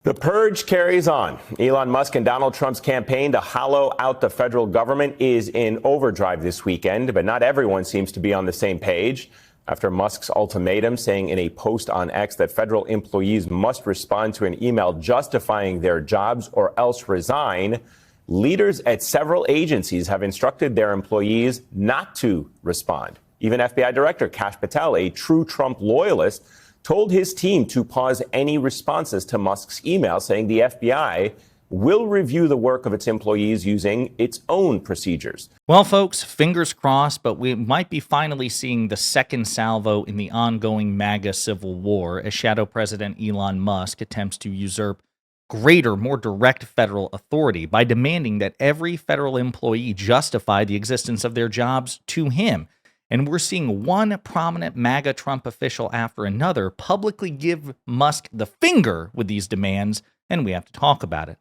The purge carries on. Elon Musk and Donald Trump's campaign to hollow out the federal government is in overdrive this weekend, but not everyone seems to be on the same page. After Musk's ultimatum saying in a post on X that federal employees must respond to an email justifying their jobs or else resign, leaders at several agencies have instructed their employees not to respond. Even FBI Director Kash Patel, a true Trump loyalist, told his team to pause any responses to Musk's email, saying the FBI will review the work of its employees using its own procedures. Well, folks, fingers crossed, but we might be finally seeing the second salvo in the ongoing MAGA civil war as Shadow President Elon Musk attempts to usurp greater, more direct federal authority by demanding that every federal employee justify the existence of their jobs to him. And we're seeing one prominent MAGA Trump official after another publicly give Musk the finger with these demands, and we have to talk about it.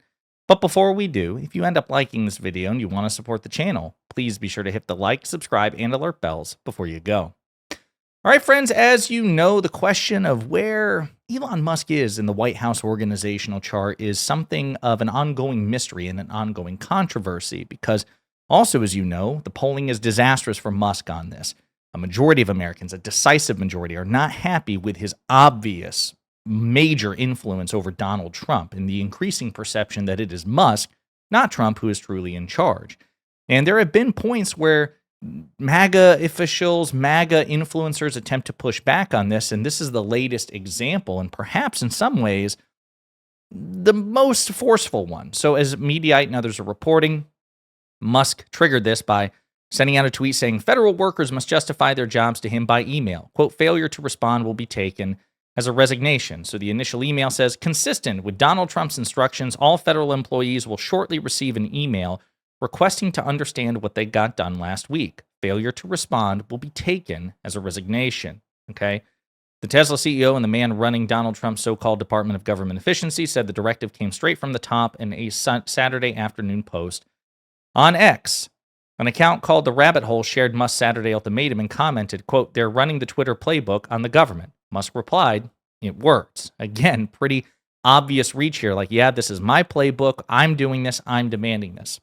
But before we do, if you end up liking this video and you want to support the channel, please be sure to hit the like, subscribe, and alert bells before you go. All right, friends, as you know, the question of where Elon Musk is in the White House organizational chart is something of an ongoing mystery and an ongoing controversy because also, as you know, the polling is disastrous for Musk on this. A majority of Americans, a decisive majority, are not happy with his obvious major influence over Donald Trump and the increasing perception that it is Musk, not Trump, who is truly in charge. And there have been points where MAGA officials, MAGA influencers attempt to push back on this, and this is the latest example, and perhaps in some ways, the most forceful one. So as Mediaite and others are reporting, Musk triggered this by sending out a tweet saying federal workers must justify their jobs to him by email. Quote, failure to respond will be taken as a resignation. So the initial email says, consistent with Donald Trump's instructions, all federal employees will shortly receive an email requesting to understand what they got done last week. Failure to respond will be taken as a resignation. Okay. The Tesla CEO and the man running Donald Trump's so-called Department of Government Efficiency said the directive came straight from the top in a Saturday afternoon post on X. An account called The Rabbit Hole shared Musk's Saturday ultimatum and commented, quote, they're running the Twitter playbook on the government. Musk replied, it works. Again, pretty obvious reach here. Like, yeah, this is my playbook. I'm doing this. I'm demanding this.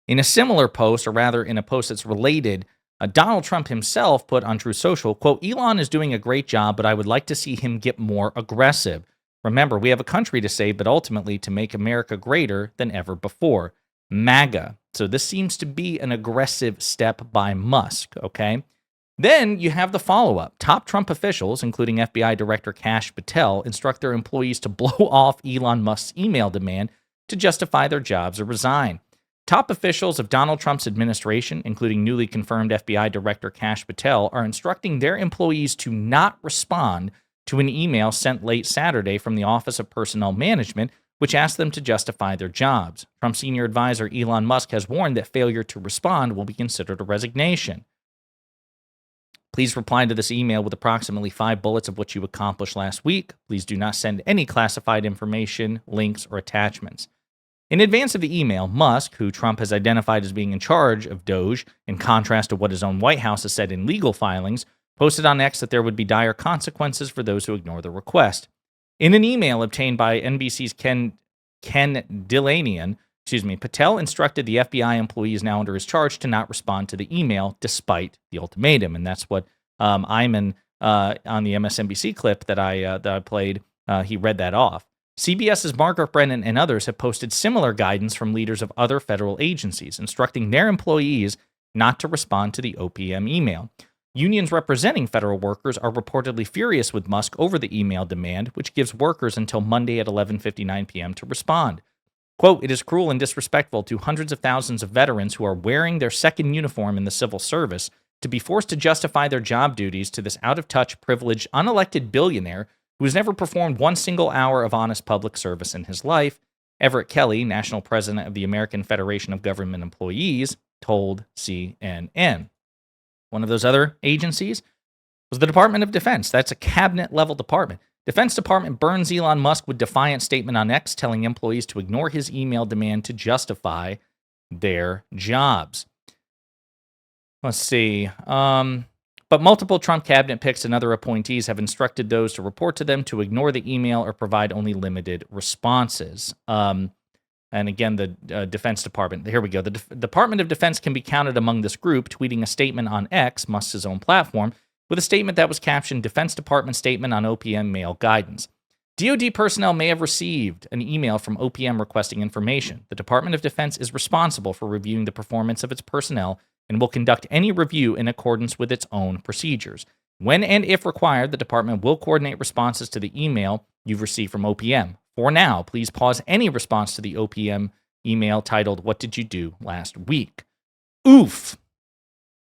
In a similar post, or rather in a post that's related, Donald Trump himself put on Truth Social, quote, Elon is doing a great job, but I would like to see him get more aggressive. Remember, we have a country to save, but ultimately to make America greater than ever before. MAGA. So this seems to be an aggressive step by Musk, okay? Then you have the follow-up. Top Trump officials, including FBI Director Kash Patel, instruct their employees to blow off Elon Musk's email demand to justify their jobs or resign. Top officials of Donald Trump's administration, including newly confirmed FBI Director Kash Patel, are instructing their employees to not respond to an email sent late Saturday from the Office of Personnel Management, which asked them to justify their jobs. Trump senior advisor Elon Musk has warned that failure to respond will be considered a resignation. Please reply to this email with approximately 5 bullets of what you accomplished last week. Please do not send any classified information, links, or attachments. In advance of the email, Musk, who Trump has identified as being in charge of Doge, in contrast to what his own White House has said in legal filings, posted on X that there would be dire consequences for those who ignore the request. In an email obtained by NBC's Ken Dilanian, Patel instructed the FBI employees now under his charge to not respond to the email despite the ultimatum. And that's what Iman on the MSNBC clip that I played, he read that off. CBS's Margaret Brennan and others have posted similar guidance from leaders of other federal agencies, instructing their employees not to respond to the OPM email. Unions representing federal workers are reportedly furious with Musk over the email demand, which gives workers until Monday at 11:59 p.m. to respond. Quote, it is cruel and disrespectful to hundreds of thousands of veterans who are wearing their second uniform in the civil service to be forced to justify their job duties to this out-of-touch, privileged, unelected billionaire who has never performed one single hour of honest public service in his life, Everett Kelly, national president of the American Federation of Government Employees, told CNN. One of those other agencies was the Department of Defense. That's a cabinet-level department. Defense Department burns Elon Musk with defiant statement on X, telling employees to ignore his email demand to justify their jobs. Let's see. But multiple Trump cabinet picks and other appointees have instructed those to report to them to ignore the email or provide only limited responses. And again, the Defense Department. Here we go. The Department of Defense can be counted among this group, tweeting a statement on X, Musk's own platform, with a statement that was captioned Defense Department Statement on OPM Mail Guidance. DoD personnel may have received an email from OPM requesting information. The Department of Defense is responsible for reviewing the performance of its personnel and will conduct any review in accordance with its own procedures. When and if required, the department will coordinate responses to the email you've received from OPM. For now, please pause any response to the OPM email titled, "What did you do last week?" Oof.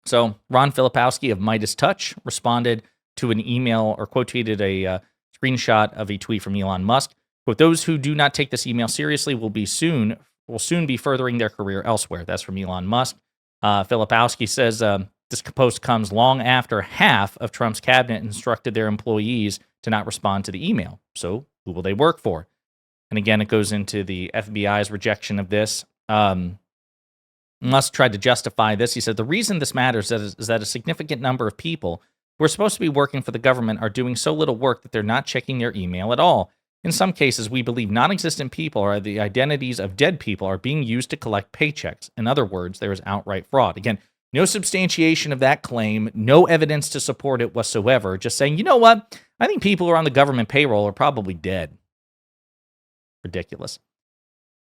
So Ron Filipowski of Midas Touch responded to an email or quote tweeted a screenshot of a tweet from Elon Musk. Quote, "Those who do not take this email seriously will soon be furthering their career elsewhere." That's from Elon Musk. Filipowski says this post comes long after half of Trump's cabinet instructed their employees to not respond to the email. So who will they work for? And again, it goes into the FBI's rejection of this. Musk tried to justify this. He said, "The reason this matters is that a significant number of people who are supposed to be working for the government are doing so little work that they're not checking their email at all. In some cases, we believe non-existent people or the identities of dead people are being used to collect paychecks. In other words, there is outright fraud." Again, no substantiation of that claim, no evidence to support it whatsoever. Just saying, you know what? I think people who are on the government payroll are probably dead. Ridiculous.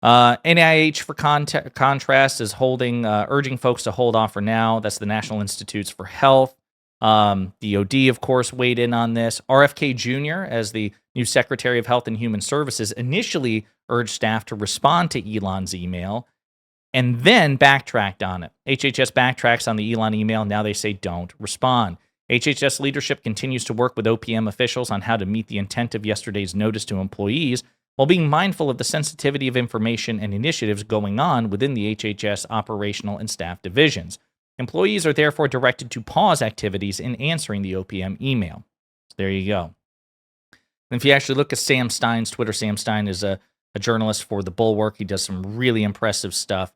NIH, for contrast, is urging folks to hold off for now. That's the National Institutes for Health. DOD, of course, weighed in on this. RFK Jr., as the new Secretary of Health and Human Services, initially urged staff to respond to Elon's email and then backtracked on it. HHS backtracks on the Elon email. Now they say don't respond. HHS leadership continues to work with OPM officials on how to meet the intent of yesterday's notice to employees while being mindful of the sensitivity of information and initiatives going on within the HHS operational and staff divisions. Employees are therefore directed to pause activities in answering the OPM email. So there you go. And if you actually look at Sam Stein's Twitter, Sam Stein is a journalist for The Bulwark. He does some really impressive stuff.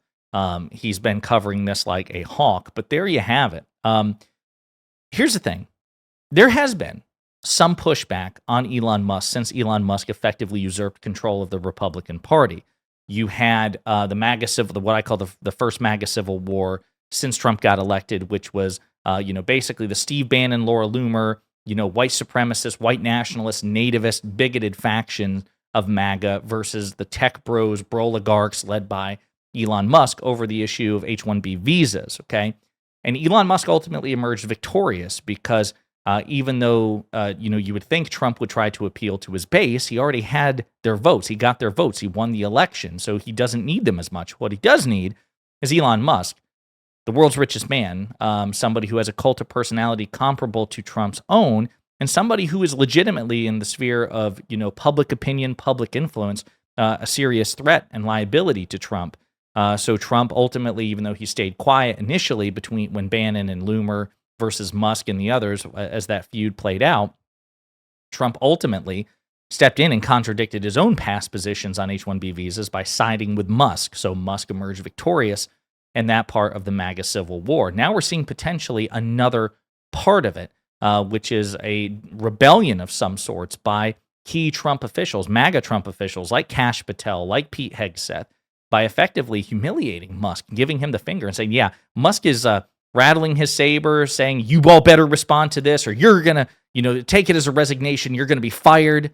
He's been covering this like a hawk, but there you have it. Here's the thing. There has been some pushback on Elon Musk since Elon Musk effectively usurped control of the Republican Party. You had the MAGA civil, what I call the first MAGA civil war since Trump got elected, which was, basically the Steve Bannon, Laura Loomer, white supremacist, white nationalist, nativist, bigoted faction of MAGA versus the tech bros, oligarchs led by Elon Musk over the issue of H-1B visas, okay? And Elon Musk ultimately emerged victorious because even though, you would think Trump would try to appeal to his base, he already had their votes. He got their votes. He won the election, so he doesn't need them as much. What he does need is Elon Musk, the world's richest man, somebody who has a cult of personality comparable to Trump's own, and somebody who is legitimately in the sphere of, public opinion, public influence, a serious threat and liability to Trump. So Trump ultimately, even though he stayed quiet initially between when Bannon and Loomer versus Musk and the others, as that feud played out, Trump ultimately stepped in and contradicted his own past positions on H-1B visas by siding with Musk. So Musk emerged victorious in that part of the MAGA civil war. Now we're seeing potentially another part of it, which is a rebellion of some sorts by key Trump officials, MAGA Trump officials like Kash Patel, like Pete Hegseth, by effectively humiliating Musk, giving him the finger and saying, yeah, Musk is rattling his saber, saying, you all better respond to this or you're going to, take it as a resignation. You're going to be fired.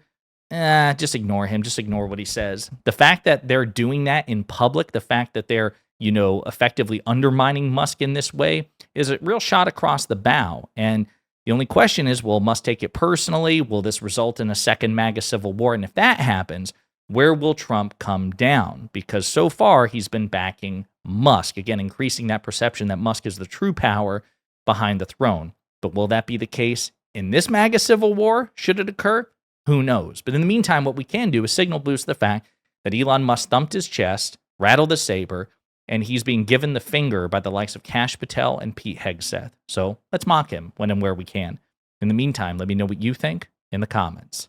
Just ignore him. Just ignore what he says. The fact that they're doing that in public, the fact that they're, effectively undermining Musk in this way is a real shot across the bow. And the only question is, will Musk take it personally? Will this result in a second MAGA civil war? And if that happens, where will Trump come down? Because so far he's been backing Musk, again, increasing that perception that Musk is the true power behind the throne. But will that be the case in this MAGA civil war? Should it occur? Who knows? But in the meantime, what we can do is signal boost the fact that Elon Musk thumped his chest, rattled the saber, and he's being given the finger by the likes of Kash Patel and Pete Hegseth. So let's mock him when and where we can. In the meantime, let me know what you think in the comments.